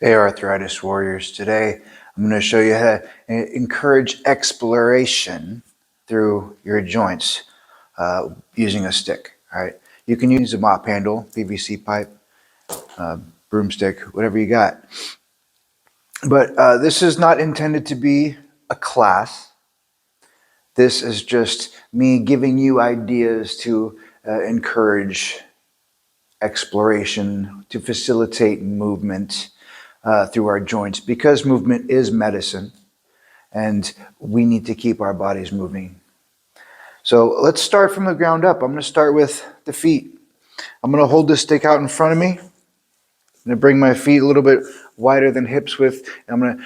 Hey, Arthritis Warriors. Today, I'm going to show you how to encourage exploration through your joints using a stick. All right, you can use a mop handle, PVC pipe, broomstick, whatever you got. But this is not intended to be a class. This is just me giving you ideas to encourage exploration, to facilitate movement through our joints, because movement is medicine and we need to keep our bodies moving. So let's start from the ground up. I'm going to start with the feet. I'm going to hold this stick out in front of me. I'm going to bring my feet a little bit wider than hips width. I'm going to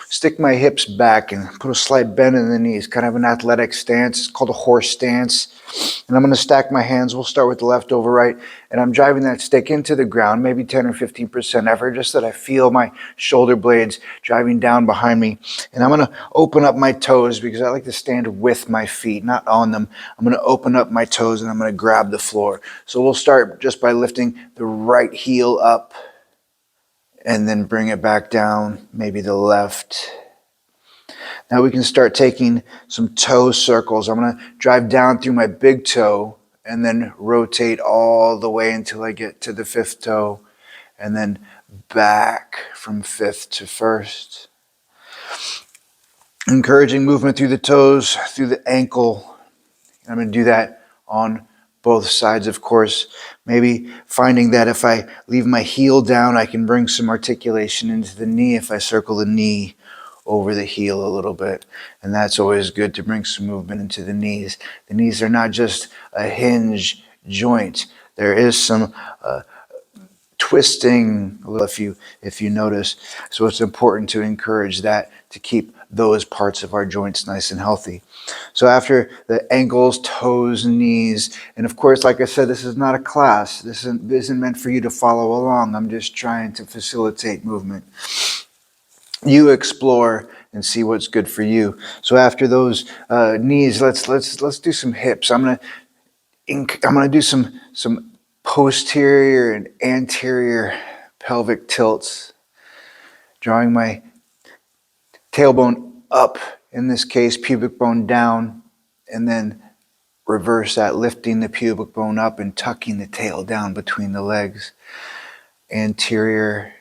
stick my hips back and put a slight bend in the knees, kind of an athletic stance. It's called a horse stance. And I'm going to stack my hands. We'll start with the left over right. And I'm driving that stick into the ground, maybe 10 or 15% effort, just that I feel my shoulder blades driving down behind me. And I'm going to open up my toes because I like to stand with my feet, not on them. I'm going to open up my toes and I'm going to grab the floor. So we'll start just by lifting the right heel up and then bring it back down, maybe the left. Now we can start taking some toe circles. I'm going to drive down through my big toe and then rotate all the way until I get to the fifth toe, and then back from fifth to first. Encouraging movement through the toes, through the ankle. I'm going to do that on both sides, of course. Maybe finding that if I leave my heel down, I can bring some articulation into the knee if I circle the knee over the heel a little bit. And that's always good to bring some movement into the knees. The knees are not just a hinge joint. There is some twisting if you notice. So it's important to encourage that, to keep those parts of our joints nice and healthy. So after the ankles, toes, knees, and of course, like I said, this is not a class. This isn't meant for you to follow along. I'm just trying to facilitate movement. You explore and see what's good for you. So after those knees, let's do some hips. I'm gonna do some posterior and anterior pelvic tilts, drawing my tailbone up, in this case pubic bone down, and then reverse that, lifting the pubic bone up and tucking the tail down between the legs. Anterior,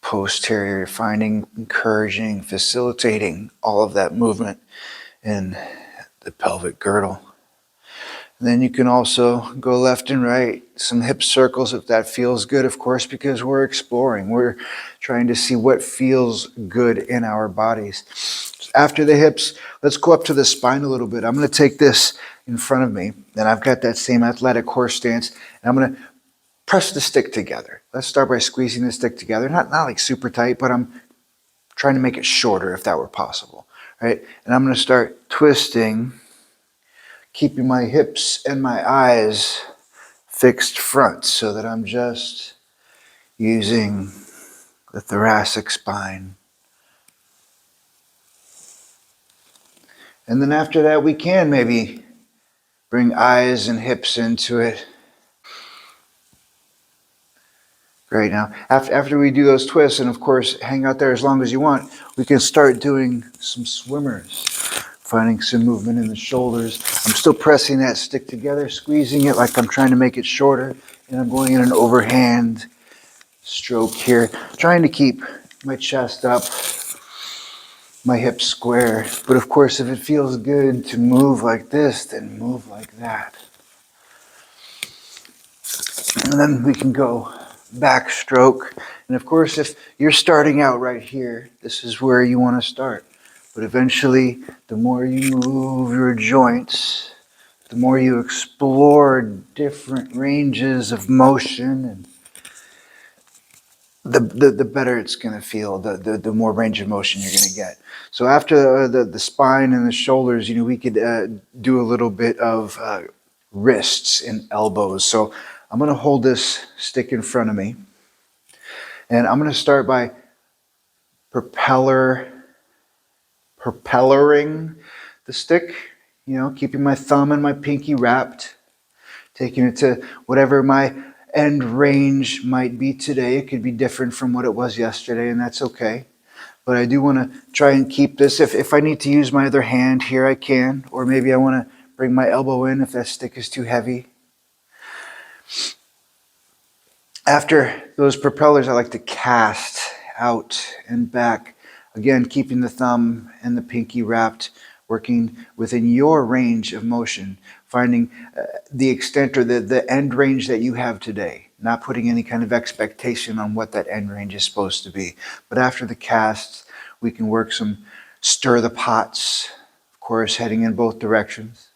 posterior, finding, encouraging, facilitating all of that movement in the pelvic girdle. And then you can also go left and right, some hip circles if that feels good, of course, because we're exploring. We're trying to see what feels good in our bodies. After the hips, let's go up to the spine a little bit. I'm going to take this in front of me, and I've got that same athletic horse stance, and I'm going to press the stick together. Let's start by squeezing the stick together. Not like super tight, but I'm trying to make it shorter if that were possible, right? And I'm going to start twisting, keeping my hips and my eyes fixed front so that I'm just using the thoracic spine. And then after that, we can maybe bring eyes and hips into it. Great. Now, after we do those twists, and of course, hang out there as long as you want, we can start doing some swimmers, finding some movement in the shoulders. I'm still pressing that stick together, squeezing it like I'm trying to make it shorter, and I'm going in an overhand stroke here, trying to keep my chest up, my hips square. But of course, if it feels good to move like this, then move like that. And then we can go backstroke. And of course, if you're starting out right here, this is where you want to start. But eventually, the more you move your joints, the more you explore different ranges of motion, and the better it's going to feel, the more range of motion you're going to get. So after the spine and the shoulders, we could do a little bit of wrists and elbows. So I'm going to hold this stick in front of me, and I'm going to start by propellering the stick, keeping my thumb and my pinky wrapped, taking it to whatever my end range might be today. It could be different from what it was yesterday, and that's okay. But I do want to try and keep this. If I need to use my other hand here, I can. Or maybe I want to bring my elbow in if that stick is too heavy. After those propellers, I like to cast out and back. Again, keeping the thumb and the pinky wrapped, working within your range of motion, finding the extent or the end range that you have today, not putting any kind of expectation on what that end range is supposed to be. But after the casts, we can work some stir the pots, of course, heading in both directions.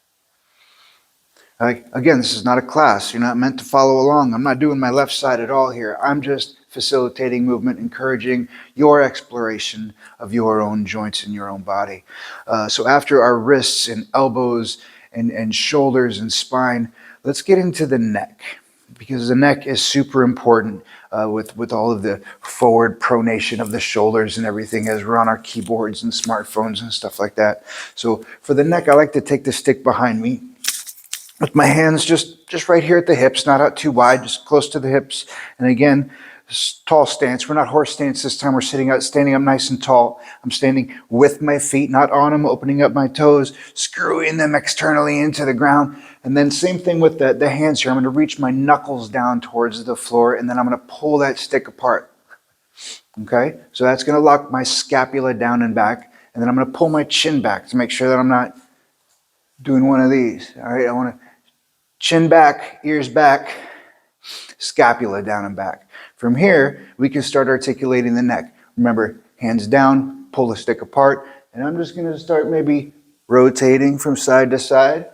Again, this is not a class. You're not meant to follow along. I'm not doing my left side at all here. I'm just facilitating movement, encouraging your exploration of your own joints in your own body. So after our wrists and elbows and shoulders and spine, let's get into the neck, because the neck is super important with all of the forward pronation of the shoulders and everything as we're on our keyboards and smartphones and stuff like that. So for the neck, I like to take the stick behind me with my hands just right here at the hips, not out too wide, just close to the hips. And again, tall stance. We're not horse stance this time. We're standing up nice and tall. I'm standing with my feet, not on them, opening up my toes, screwing them externally into the ground. And then same thing with the hands here. I'm going to reach my knuckles down towards the floor, and then I'm going to pull that stick apart. Okay? So that's going to lock my scapula down and back. And then I'm going to pull my chin back to make sure that I'm not doing one of these. All right? I want to chin back, ears back, scapula down and back. From here, we can start articulating the neck. Remember, hands down, pull the stick apart, and I'm just going to start maybe rotating from side to side.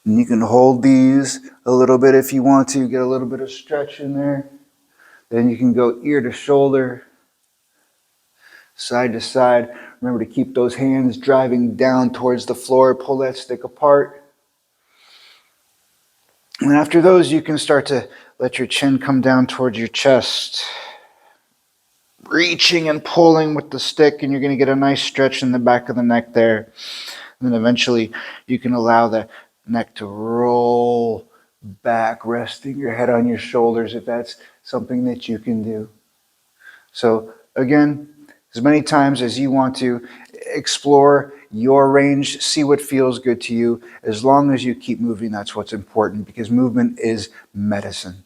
And you can hold these a little bit if you want to, get a little bit of stretch in there. Then you can go ear to shoulder, side to side. Remember to keep those hands driving down towards the floor, pull that stick apart. And after those, you can start to let your chin come down towards your chest, reaching and pulling with the stick, and you're going to get a nice stretch in the back of the neck there. And then eventually you can allow the neck to roll back, resting your head on your shoulders if that's something that you can do. So again, as many times as you want to, explore your range, see what feels good to you. As long as you keep moving, that's what's important, because movement is medicine.